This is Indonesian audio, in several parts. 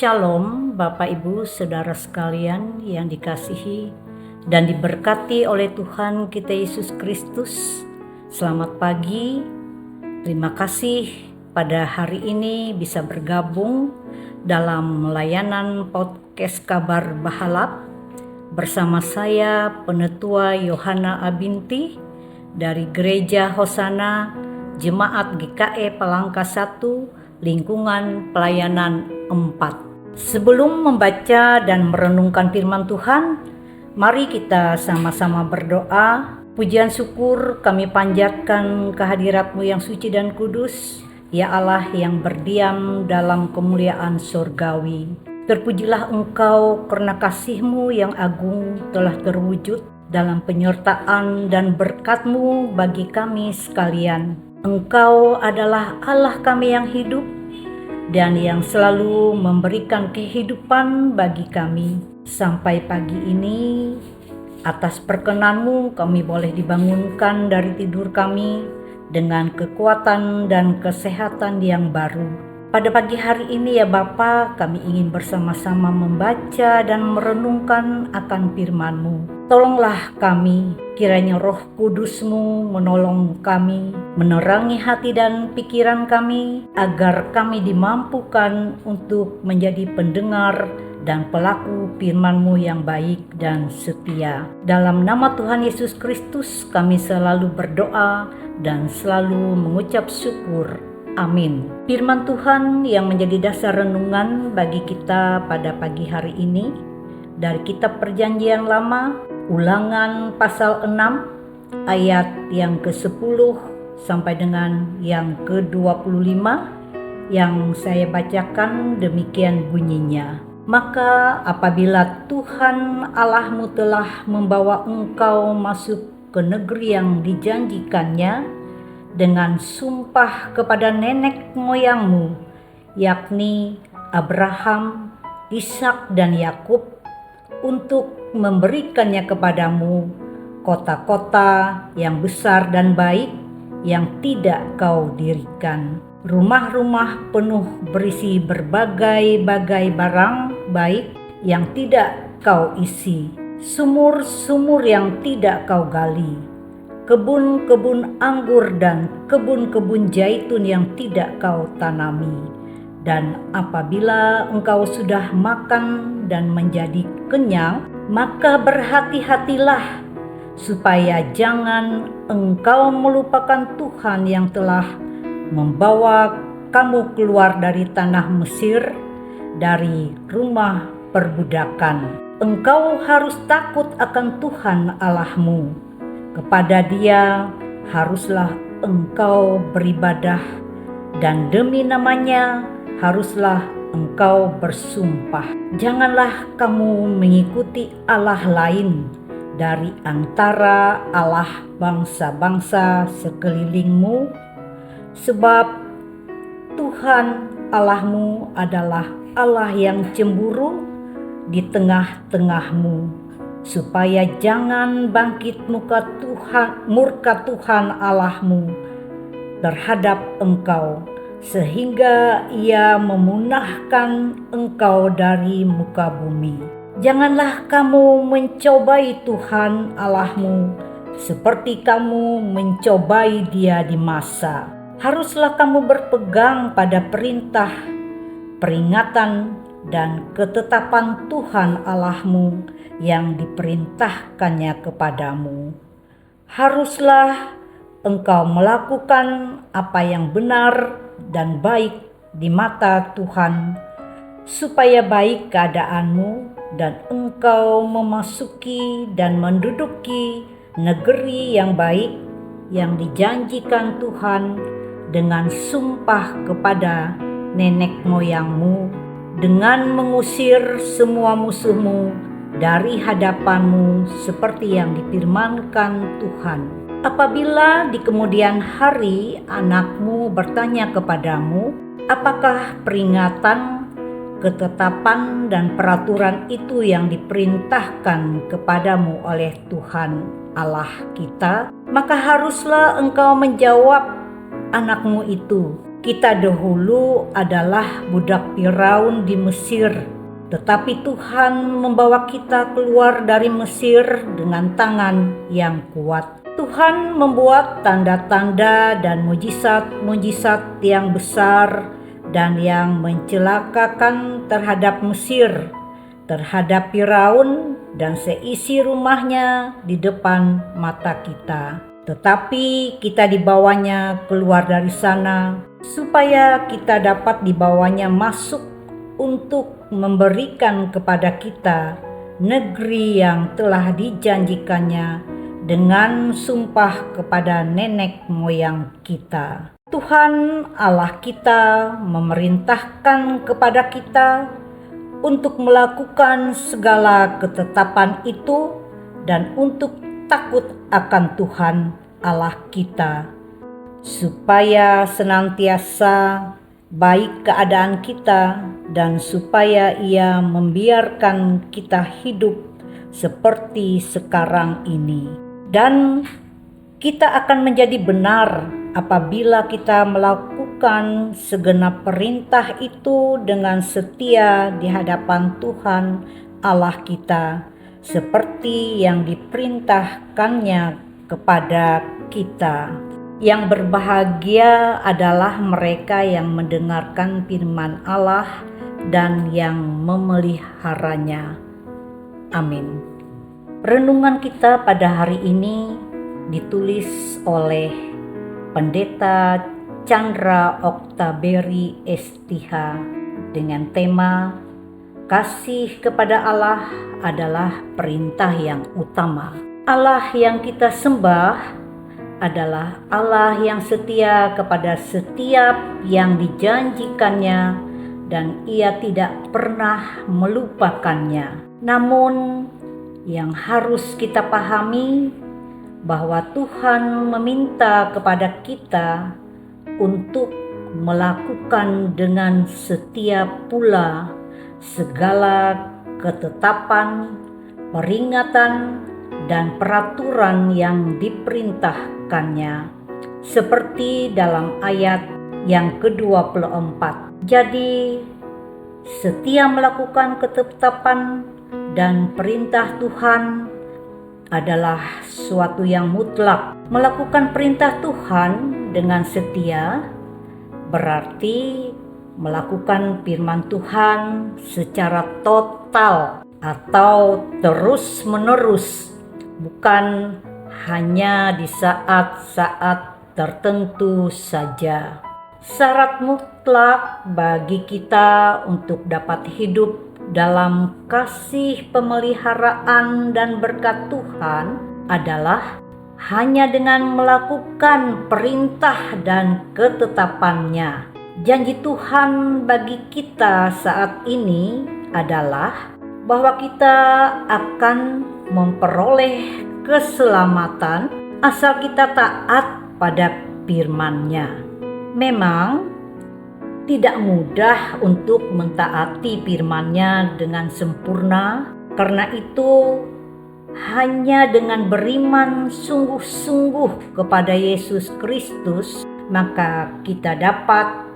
Shalom Bapak Ibu Saudara sekalian yang dikasihi dan diberkati oleh Tuhan kita Yesus Kristus. Selamat pagi, terima kasih pada hari ini bisa bergabung dalam layanan podcast Kabar Bahalap bersama saya Penetua Yohana Abinti dari Gereja Hosana Jemaat GKE Palangka 1 Lingkungan Pelayanan 4. Sebelum membaca dan merenungkan firman Tuhan, mari kita sama-sama berdoa. Pujian syukur kami panjatkan kehadirat-Mu yang suci dan kudus, ya Allah yang berdiam dalam kemuliaan surgawi. Terpujilah Engkau karena kasih-Mu yang agung telah terwujud dalam penyertaan dan berkat-Mu bagi kami sekalian. Engkau adalah Allah kami yang hidup dan yang selalu memberikan kehidupan bagi kami. Sampai pagi ini, atas perkenan-Mu kami boleh dibangunkan dari tidur kami dengan kekuatan dan kesehatan yang baru. Pada pagi hari ini ya Bapa, kami ingin bersama-sama membaca dan merenungkan akan firman-Mu. Tolonglah kami, kiranya Roh Kudus-Mu menolong kami, menerangi hati dan pikiran kami, agar kami dimampukan untuk menjadi pendengar dan pelaku firman-Mu yang baik dan setia. Dalam nama Tuhan Yesus Kristus kami selalu berdoa dan selalu mengucap syukur. Amin. Firman Tuhan yang menjadi dasar renungan bagi kita pada pagi hari ini dari Kitab Perjanjian Lama, Ulangan pasal 6 ayat yang ke-10 sampai dengan yang ke-25 yang saya bacakan demikian bunyinya. Maka apabila Tuhan Allahmu telah membawa engkau masuk ke negeri yang dijanjikannya dengan sumpah kepada nenek moyangmu, yakni Abraham, Ishak dan Yakub, untuk memberikannya kepadamu kota-kota yang besar dan baik yang tidak kau dirikan, rumah-rumah penuh berisi berbagai-bagai barang baik yang tidak kau isi, sumur-sumur yang tidak kau gali, kebun-kebun anggur dan kebun-kebun zaitun yang tidak kau tanami. Dan apabila engkau sudah makan dan menjadi kenyang, maka berhati-hatilah supaya jangan engkau melupakan Tuhan yang telah membawa kamu keluar dari tanah Mesir, dari rumah perbudakan. Engkau harus takut akan Tuhan Allahmu. Kepada Dia haruslah engkau beribadah, dan demi namanya haruslah engkau bersumpah. Janganlah kamu mengikuti Allah lain dari antara Allah bangsa-bangsa sekelilingmu, sebab Tuhan Allahmu adalah Allah yang cemburu di tengah-tengahmu, supaya jangan bangkit murka Tuhan Allahmu terhadap engkau, sehingga Ia memunahkan engkau dari muka bumi. Janganlah kamu mencobai Tuhan Allahmu seperti kamu mencobai Dia di masa. Haruslah kamu berpegang pada perintah, peringatan, dan ketetapan Tuhan Allahmu yang diperintahkannya kepadamu. Haruslah engkau melakukan apa yang benar dan baik di mata Tuhan, supaya baik keadaanmu dan engkau memasuki dan menduduki negeri yang baik yang dijanjikan Tuhan dengan sumpah kepada nenek moyangmu, dengan mengusir semua musuhmu dari hadapanmu seperti yang difirmankan Tuhan. Apabila di kemudian hari anakmu bertanya kepadamu, apakah peringatan, ketetapan, dan peraturan itu yang diperintahkan kepadamu oleh Tuhan Allah kita, maka haruslah engkau menjawab anakmu itu, Kita dahulu adalah budak Firaun di Mesir, tetapi Tuhan membawa kita keluar dari Mesir dengan tangan yang kuat. Tuhan membuat tanda-tanda dan mujizat-mujizat yang besar dan yang mencelakakan terhadap Mesir, terhadap Firaun dan seisi rumahnya di depan mata kita. Tetapi kita dibawanya keluar dari sana supaya kita dapat dibawanya masuk untuk memberikan kepada kita negeri yang telah dijanjikannya dengan sumpah kepada nenek moyang kita. Tuhan Allah kita memerintahkan kepada kita untuk melakukan segala ketetapan itu dan untuk takut akan Tuhan Allah kita, supaya senantiasa baik keadaan kita dan supaya Ia membiarkan kita hidup seperti sekarang ini. Dan kita akan menjadi benar apabila kita melakukan segenap perintah itu dengan setia di hadapan Tuhan Allah kita, seperti yang diperintahkannya kepada kita. Yang berbahagia adalah mereka yang mendengarkan firman Allah dan yang memeliharanya. Amin. Renungan kita pada hari ini ditulis oleh Pendeta Chandra Oktaberi STH dengan tema kasih kepada Allah adalah perintah yang utama. Allah yang kita sembah adalah Allah yang setia kepada setiap yang dijanjikannya dan Ia tidak pernah melupakannya. Namun yang harus kita pahami bahwa Tuhan meminta kepada kita untuk melakukan dengan setia pula segala ketetapan, peringatan, dan peraturan yang diperintahkannya, seperti dalam ayat yang ke-24. Jadi, setia melakukan ketetapan dan perintah Tuhan adalah suatu yang mutlak. Melakukan perintah Tuhan dengan setia berarti melakukan firman Tuhan secara total atau terus-menerus, bukan hanya di saat-saat tertentu saja. Syarat mutlak bagi kita untuk dapat hidup dalam kasih pemeliharaan dan berkat Tuhan adalah hanya dengan melakukan perintah dan ketetapannya. Janji Tuhan bagi kita saat ini adalah bahwa kita akan memperoleh keselamatan asal kita taat pada firman-Nya. Memang tidak mudah untuk mentaati firman-Nya dengan sempurna, karena itu hanya dengan beriman sungguh-sungguh kepada Yesus Kristus, maka kita dapat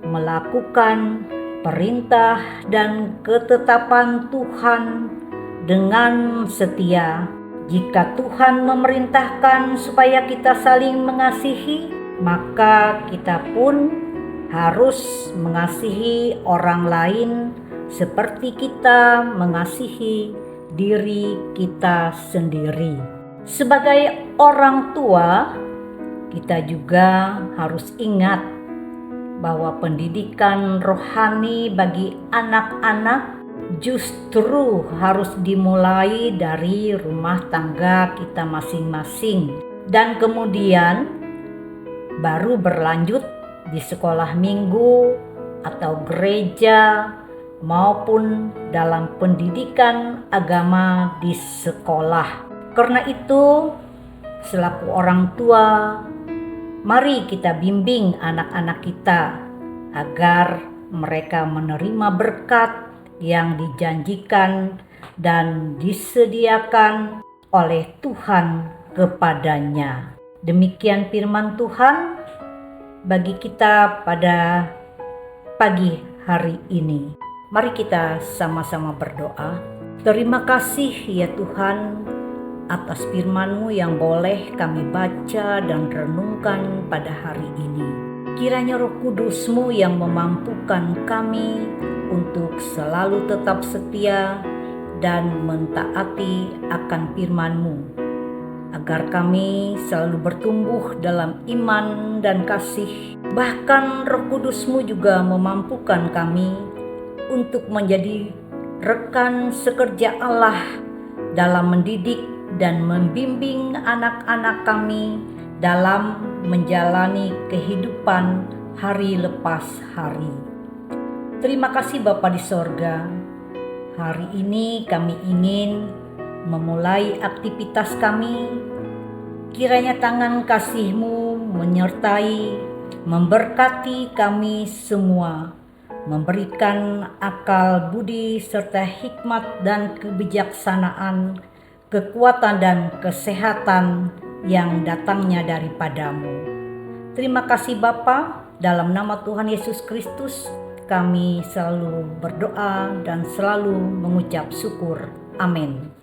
melakukan perintah dan ketetapan Tuhan dengan setia. Jika Tuhan memerintahkan supaya kita saling mengasihi, maka kita pun harus mengasihi orang lain seperti kita mengasihi diri kita sendiri. Sebagai orang tua, kita juga harus ingat bahwa pendidikan rohani bagi anak-anak justru harus dimulai dari rumah tangga kita masing-masing, dan kemudian baru berlanjut di sekolah minggu atau gereja maupun dalam pendidikan agama di sekolah. Karena itu, selaku orang tua, mari kita bimbing anak-anak kita agar mereka menerima berkat yang dijanjikan dan disediakan oleh Tuhan kepadanya. Demikian firman Tuhan. bagi kita pada pagi hari ini. Mari kita sama-sama berdoa. Terima kasih ya Tuhan atas firman-Mu yang boleh kami baca dan renungkan pada hari ini. Kiranya Roh Kudus-Mu yang memampukan kami untuk selalu tetap setia dan mentaati akan firman-Mu, agar kami selalu bertumbuh dalam iman dan kasih. Bahkan Roh Kudus-Mu juga memampukan kami untuk menjadi rekan sekerja Allah dalam mendidik dan membimbing anak-anak kami dalam menjalani kehidupan hari lepas hari. Terima kasih Bapa di sorga. Hari ini kami ingin memulai aktivitas kami. Kiranya tangan kasih-Mu menyertai, memberkati kami semua, memberikan akal budi serta hikmat dan kebijaksanaan, kekuatan dan kesehatan yang datangnya daripada-Mu. Terima kasih Bapa, dalam nama Tuhan Yesus Kristus kami selalu berdoa dan selalu mengucap syukur. Amin.